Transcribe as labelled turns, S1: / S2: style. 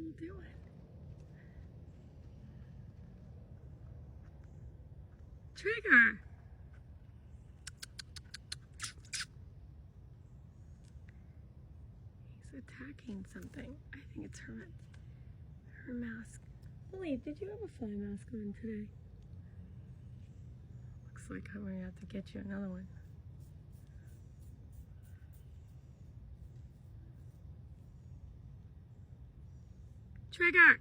S1: you doing? Trigger! He's attacking something. I think it's her mask. Lily, did you have a fly mask on today? Looks like I'm gonna have to get you another one. Trigger!